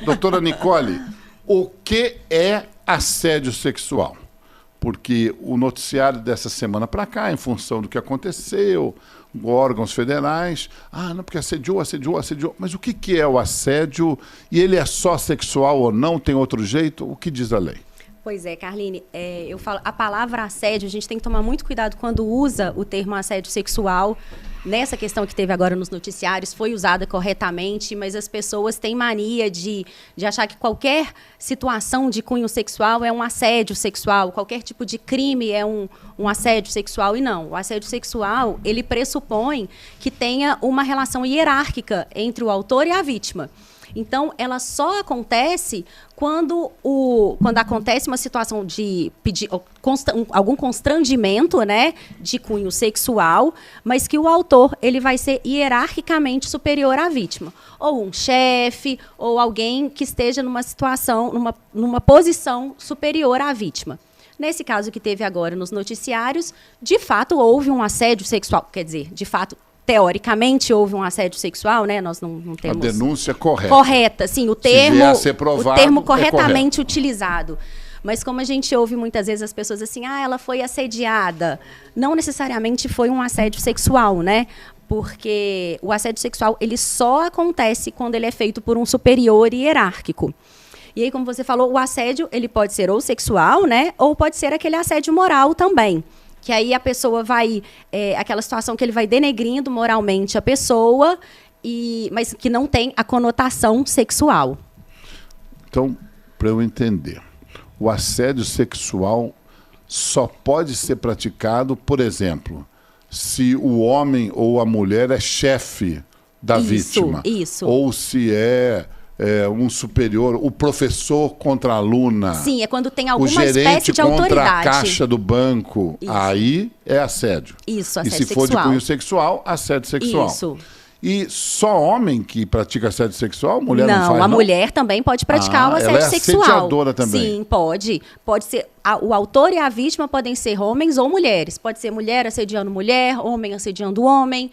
Doutora Nicole, o que é assédio sexual? Porque o noticiário dessa semana para cá, em função do que aconteceu, órgãos federais, não, porque assediou. Mas o que é o assédio? E ele é só sexual ou não? Tem outro jeito? O que diz a lei? Pois é, Carline, eu falo, a palavra assédio, a gente tem que tomar muito cuidado quando usa o termo assédio sexual. Nessa questão que teve agora nos noticiários, foi usada corretamente, mas as pessoas têm mania de achar que qualquer situação de cunho sexual é um assédio sexual, qualquer tipo de crime é um assédio sexual, e não. O assédio sexual, ele pressupõe que tenha uma relação hierárquica entre o autor e a vítima. Então, ela só acontece quando acontece uma situação de pedir algum constrangimento, né, de cunho sexual, mas que o autor ele vai ser hierarquicamente superior à vítima. Ou um chefe, ou alguém que esteja numa situação, numa posição superior à vítima. Nesse caso que teve agora nos noticiários, de fato houve um assédio sexual, quer dizer, de fato, teoricamente houve um assédio sexual, né? Nós não temos... A denúncia correta. Correta, sim, o termo, a ser provado, o termo corretamente utilizado. Mas como a gente ouve muitas vezes as pessoas assim, ela foi assediada. Não necessariamente foi um assédio sexual, né? Porque o assédio sexual, ele só acontece quando ele é feito por um superior hierárquico. E aí, como você falou, o assédio, ele pode ser ou sexual, né? Ou pode ser aquele assédio moral também. Que aí a pessoa vai... aquela situação que ele vai denegrindo moralmente a pessoa, mas que não tem a conotação sexual. Então, para eu entender, o assédio sexual só pode ser praticado, por exemplo, se o homem ou a mulher é chefe da vítima. Isso. Ou se um superior, o professor contra a aluna. Sim, é quando tem alguma espécie de autoridade. O gerente contra a caixa do banco. Isso. Aí é assédio. Isso, assédio sexual. E se for de cunho sexual, assédio sexual. Isso. E só homem que pratica assédio sexual? Mulher não faz, a mulher também pode praticar o assédio sexual. Ela é assediadora também? Sim, pode. Pode ser... o autor e a vítima podem ser homens ou mulheres. Pode ser mulher assediando mulher, homem assediando homem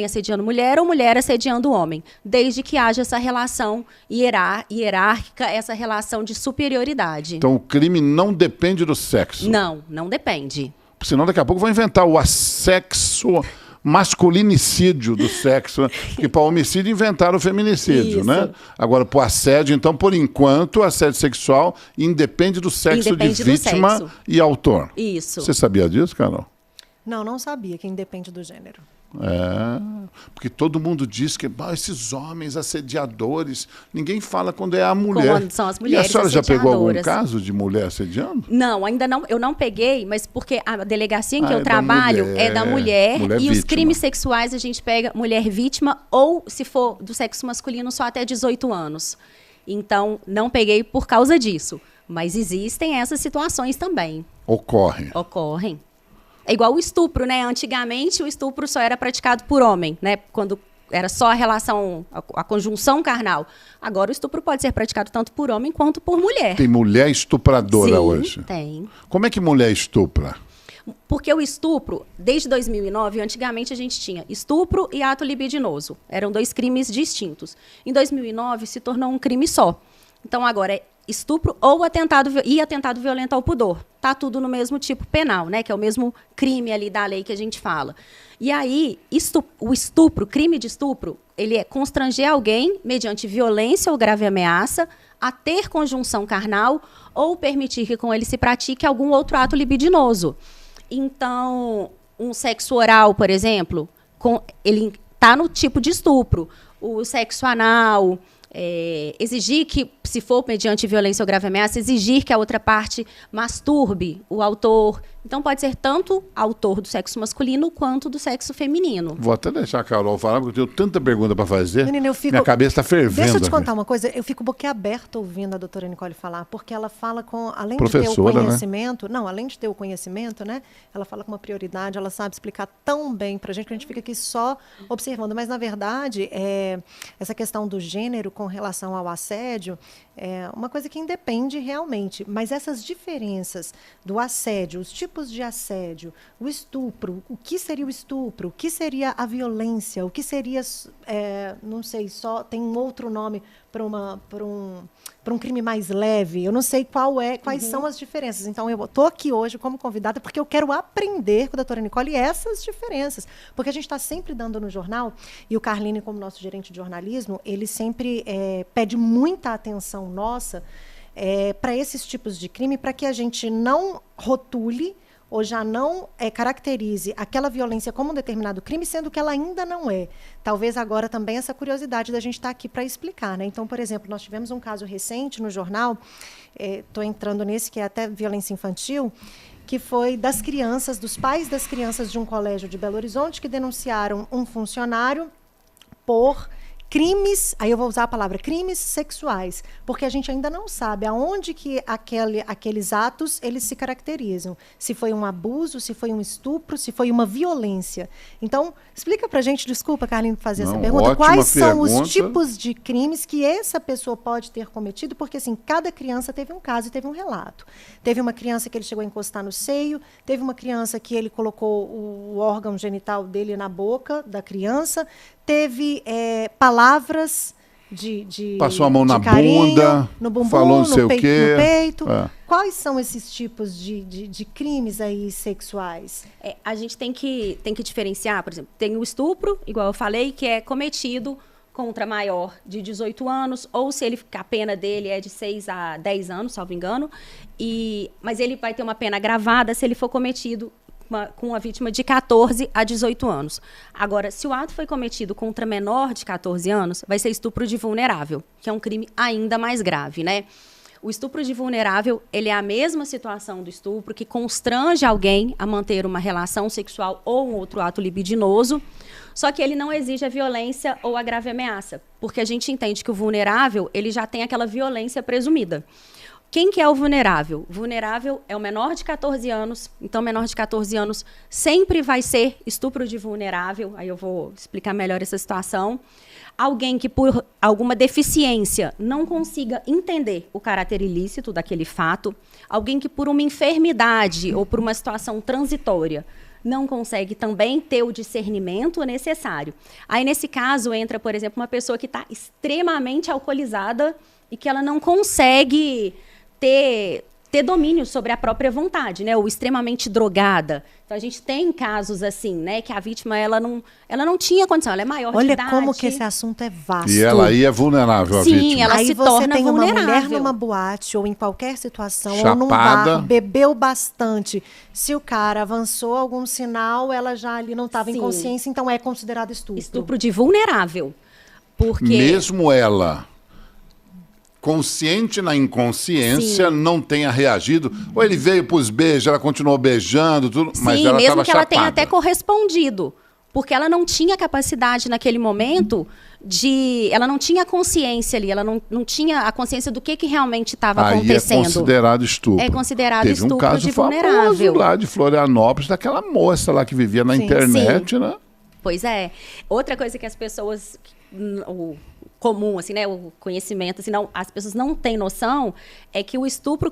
assediando mulher ou mulher assediando homem, desde que haja essa relação hierárquica, essa relação de superioridade. Então o crime não depende do sexo? Não depende. Senão daqui a pouco vão inventar o assexo masculinicídio do sexo, que para o homicídio inventaram o feminicídio, Isso. Né? Agora, para o assédio, então, por enquanto, o assédio sexual independe do sexo de vítima e autor. Isso. Você sabia disso, Carol? Não sabia que independe do gênero. Porque todo mundo diz que esses homens assediadores, ninguém fala quando é a mulher. Quando são as mulheres. E a senhora já pegou algum caso de mulher assediando? Não, ainda não. Eu não peguei, mas porque a delegacia em que eu trabalho é da mulher e vítima. Os crimes sexuais a gente pega mulher vítima ou, se for do sexo masculino, só até 18 anos. Então, não peguei por causa disso. Mas existem essas situações também. Ocorrem. É igual o estupro, né? Antigamente, o estupro só era praticado por homem, né? Quando era só a relação, a conjunção carnal. Agora, o estupro pode ser praticado tanto por homem quanto por mulher. Tem mulher estupradora hoje? Sim, tem. Como é que mulher estupra? Porque o estupro, desde 2009, antigamente a gente tinha estupro e ato libidinoso. Eram 2 crimes distintos. Em 2009, se tornou um crime só. Então, agora é estupro ou atentado violento ao pudor. Tá tudo no mesmo tipo penal, né? Que é o mesmo crime ali da lei que a gente fala. E aí, o estupro, crime de estupro, ele é constranger alguém mediante violência ou grave ameaça a ter conjunção carnal ou permitir que com ele se pratique algum outro ato libidinoso. Então, um sexo oral, por exemplo, ele tá no tipo de estupro. O sexo anal... exigir que, se for mediante violência ou grave ameaça, exigir que a outra parte masturbe o autor. Então, pode ser tanto autor do sexo masculino quanto do sexo feminino. Vou até deixar a Carol falar, porque eu tenho tanta pergunta para fazer. Menina, minha cabeça está fervendo. Deixa eu te contar uma coisa. Eu fico boquiaberta ouvindo a doutora Nicole falar, porque ela fala além de ter o conhecimento, né? Além de ter o conhecimento, né? Ela fala com uma prioridade, ela sabe explicar tão bem para a gente que a gente fica aqui só observando. Mas, na verdade, essa questão do gênero com relação ao assédio é uma coisa que independe realmente. Mas essas diferenças do assédio, os tipos tipos de assédio, o estupro, o que seria o estupro, o que seria a violência, o que seria, não sei, só tem um outro nome para um crime mais leve, eu não sei quais são as diferenças. Então, eu estou aqui hoje como convidada porque eu quero aprender com a doutora Nicole essas diferenças, porque a gente está sempre dando no jornal, e o Carline, como nosso gerente de jornalismo, ele sempre pede muita atenção nossa para esses tipos de crime, para que a gente não rotule ou já não caracterize aquela violência como um determinado crime, sendo que ela ainda não é. Talvez agora também essa curiosidade da gente estar aqui para explicar, né? Então, por exemplo, nós tivemos um caso recente no jornal, estou entrando nesse, que é até violência infantil, que foi das crianças, dos pais das crianças de um colégio de Belo Horizonte, que denunciaram um funcionário por crimes, aí eu vou usar a palavra crimes sexuais, porque a gente ainda não sabe aonde que aqueles atos eles se caracterizam. Se foi um abuso, se foi um estupro, se foi uma violência. Então, explica pra gente, desculpa, Carlinhos, por fazer essa pergunta, quais são os tipos de crimes que essa pessoa pode ter cometido, porque assim, cada criança teve um caso e teve um relato. Teve uma criança que ele chegou a encostar no seio, teve uma criança que ele colocou o órgão genital dele na boca da criança, teve palavras de passou a mão na carinho, bunda, no bumbum, falou não sei no o quê. No peito. Quais são esses tipos de crimes aí sexuais? A gente tem que diferenciar, por exemplo, tem o estupro, igual eu falei, que é cometido contra maior de 18 anos, ou se a pena dele é de 6 a 10 anos, salvo engano, mas ele vai ter uma pena agravada se ele for cometido com a vítima de 14 a 18 anos. Agora, se o ato foi cometido contra menor de 14 anos, vai ser estupro de vulnerável, que é um crime ainda mais grave, né? O estupro de vulnerável, ele é a mesma situação do estupro, que constrange alguém a manter uma relação sexual ou um outro ato libidinoso, só que ele não exige a violência ou a grave ameaça, porque a gente entende que o vulnerável, ele já tem aquela violência presumida. Quem que é o vulnerável? O vulnerável é o menor de 14 anos, então menor de 14 anos sempre vai ser estupro de vulnerável, aí eu vou explicar melhor essa situação. Alguém que por alguma deficiência não consiga entender o caráter ilícito daquele fato, alguém que por uma enfermidade ou por uma situação transitória não consegue também ter o discernimento necessário. Aí, nesse caso, entra, por exemplo, uma pessoa que está extremamente alcoolizada e que ela não consegue ter domínio sobre a própria vontade, né? Ou extremamente drogada. Então, a gente tem casos assim, né? Que a vítima, ela não tinha condição, ela é maior de idade. Olha como que esse assunto é vasto. E ela aí é vulnerável, a vítima. Sim, ela se torna vulnerável. Aí você tem uma mulher numa boate ou em qualquer situação, chapada, ou num bar, bebeu bastante. Se o cara avançou algum sinal, ela já ali não estava em consciência, então é considerado estupro. Estupro de vulnerável. Porque... Mesmo ela... consciente na inconsciência, não tenha reagido, ou ele veio para os beijos, ela continuou beijando, tudo, mas ela estava chapada. Sim, mesmo que ela tenha até correspondido, porque ela não tinha capacidade naquele momento ela não tinha consciência ali, ela não tinha a consciência do que realmente estava acontecendo. Aí é considerado estupro. É considerado Teve estupro um caso de vulnerável. famoso lá de Florianópolis, daquela moça lá que vivia na internet, né? Pois é. Outra coisa que as pessoas... comum, assim, né, o conhecimento, assim, não, as pessoas não têm noção, é que o estupro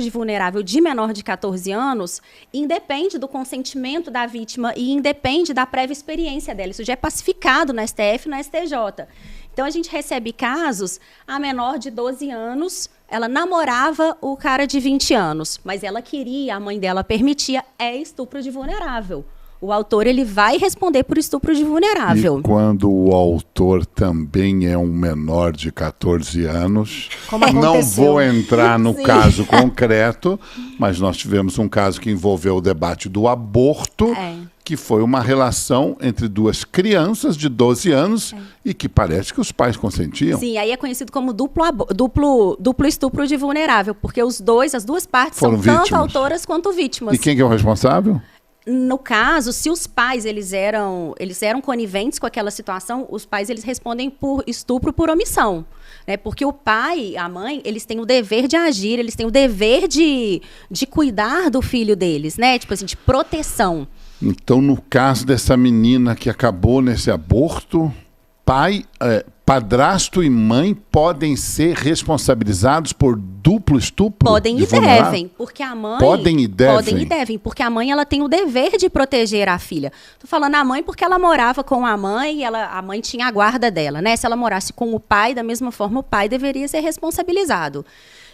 de vulnerável de menor de 14 anos independe do consentimento da vítima e independe da prévia experiência dela. Isso já é pacificado no STF e no STJ. Então, a gente recebe casos, a menor de 12 anos, ela namorava o cara de 20 anos, mas ela queria, a mãe dela permitia, é estupro de vulnerável. O autor, ele vai responder por estupro de vulnerável. E quando o autor também é um menor de 14 anos, não vou entrar no caso concreto, mas nós tivemos um caso que envolveu o debate do aborto, que foi uma relação entre duas crianças de 12 anos e que parece que os pais consentiam. Sim, aí é conhecido como duplo estupro de vulnerável, porque as duas partes foram são vítimas. Tanto autoras quanto vítimas. E quem que é o responsável? No caso, se os pais eles eram coniventes com aquela situação, os pais eles respondem por estupro por omissão, né? Porque o pai e a mãe, eles têm o dever de agir, eles têm o dever de cuidar do filho deles, né? Tipo assim, de proteção. Então, no caso dessa menina que acabou nesse aborto, pai padrasto e mãe podem ser responsabilizados por duplo estupro? Podem e devem, porque a mãe... Podem e devem? Podem e devem, porque a mãe ela tem o dever de proteger a filha. Estou falando a mãe porque ela morava com a mãe e a mãe tinha a guarda dela, né? Se ela morasse com o pai, da mesma forma, o pai deveria ser responsabilizado.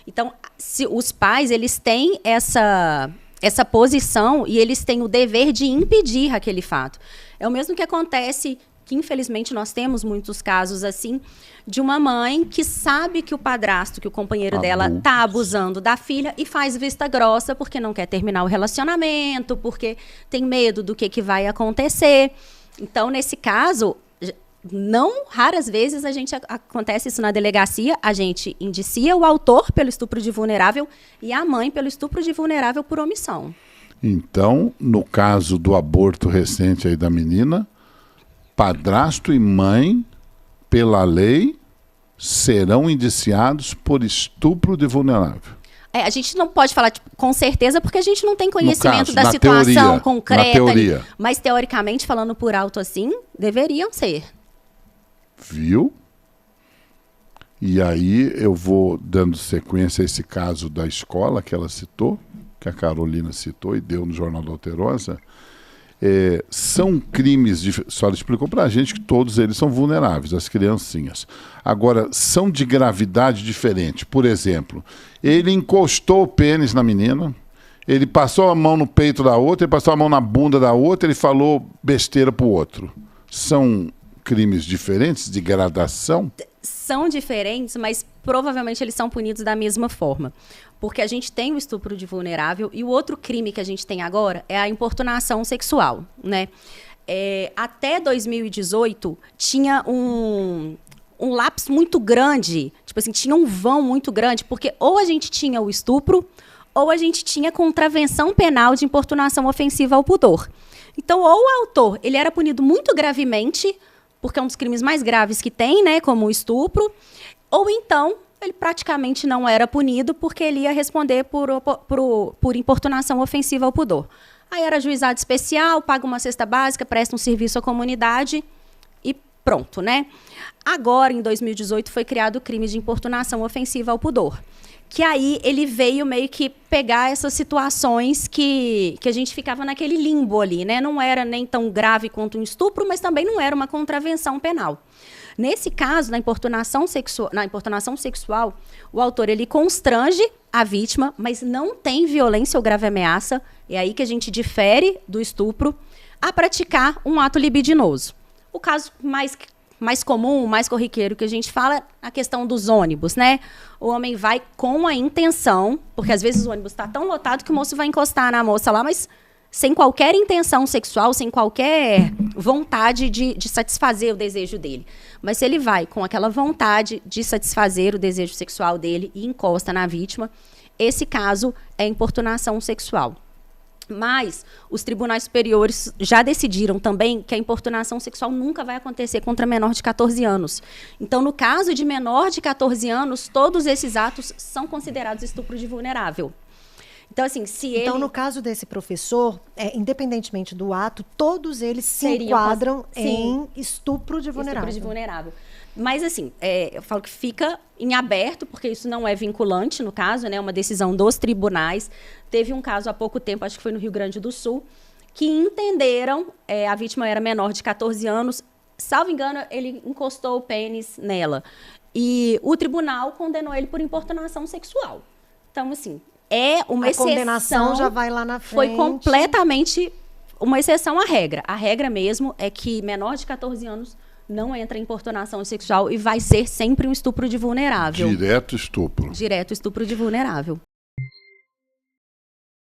Então, se os pais, eles têm essa posição e eles têm o dever de impedir aquele fato. É o mesmo que acontece... que infelizmente nós temos muitos casos assim, de uma mãe que sabe que o padrasto, que o companheiro dela está abusando da filha e faz vista grossa porque não quer terminar o relacionamento, porque tem medo do que vai acontecer. Então, nesse caso, não raras vezes acontece isso na delegacia, a gente indicia o autor pelo estupro de vulnerável e a mãe pelo estupro de vulnerável por omissão. Então, no caso do aborto recente aí da menina, padrasto e mãe, pela lei, serão indiciados por estupro de vulnerável. A gente não pode falar com certeza porque a gente não tem conhecimento da situação teoria, concreta. Na teoria. Mas, teoricamente, falando por alto assim, deveriam ser. Viu? E aí eu vou dando sequência a esse caso da escola que ela citou, que a Carolina citou e deu no Jornal da Alterosa. São crimes, a senhora explicou para a gente que todos eles são vulneráveis, as criancinhas. Agora, são de gravidade diferente. Por exemplo, ele encostou o pênis na menina, ele passou a mão no peito da outra, ele passou a mão na bunda da outra, ele falou besteira para o outro. São crimes diferentes, de gradação? São diferentes, mas provavelmente eles são punidos da mesma forma. Porque a gente tem o estupro de vulnerável e o outro crime que a gente tem agora é a importunação sexual, né? Até 2018, tinha um lapso muito grande, tipo assim, tinha um vão muito grande, porque ou a gente tinha o estupro, ou a gente tinha contravenção penal de importunação ofensiva ao pudor. Então, ou o autor, ele era punido muito gravemente, porque é um dos crimes mais graves que tem, né, como o estupro, ou então ele praticamente não era punido porque ele ia responder por importunação ofensiva ao pudor. Aí era juizado especial, paga uma cesta básica, presta um serviço à comunidade e pronto, né? Agora, em 2018, foi criado o crime de importunação ofensiva ao pudor. Que aí ele veio meio que pegar essas situações que a gente ficava naquele limbo ali, né? Não era nem tão grave quanto um estupro, mas também não era uma contravenção penal. Nesse caso, na importunação sexual, o autor ele constrange a vítima, mas não tem violência ou grave ameaça, é aí que a gente difere do estupro, a praticar um ato libidinoso. O caso mais comum, mais corriqueiro que a gente fala é a questão dos ônibus, né? O homem vai com a intenção, porque às vezes o ônibus está tão lotado que o moço vai encostar na moça lá, mas sem qualquer intenção sexual, sem qualquer vontade de satisfazer o desejo dele. Mas se ele vai com aquela vontade de satisfazer o desejo sexual dele e encosta na vítima, esse caso é importunação sexual. Mas os tribunais superiores já decidiram também que a importunação sexual nunca vai acontecer contra menor de 14 anos. Então, no caso de menor de 14 anos, todos esses atos são considerados estupro de vulnerável. Então, assim, Então, no caso desse professor, independentemente do ato, todos eles se enquadram em estupro de vulnerável. Estupro de vulnerável. Mas, assim, eu falo que fica em aberto, porque isso não é vinculante, no caso, né? É uma decisão dos tribunais. Teve um caso há pouco tempo, acho que foi no Rio Grande do Sul, que entenderam, a vítima era menor de 14 anos, salvo engano, ele encostou o pênis nela. E o tribunal condenou ele por importunação sexual. Então, assim, é uma exceção. A condenação já vai lá na frente. Foi completamente uma exceção à regra. A regra mesmo é que menor de 14 anos não entra em importunação sexual e vai ser sempre um estupro de vulnerável. Direto estupro. Direto estupro de vulnerável.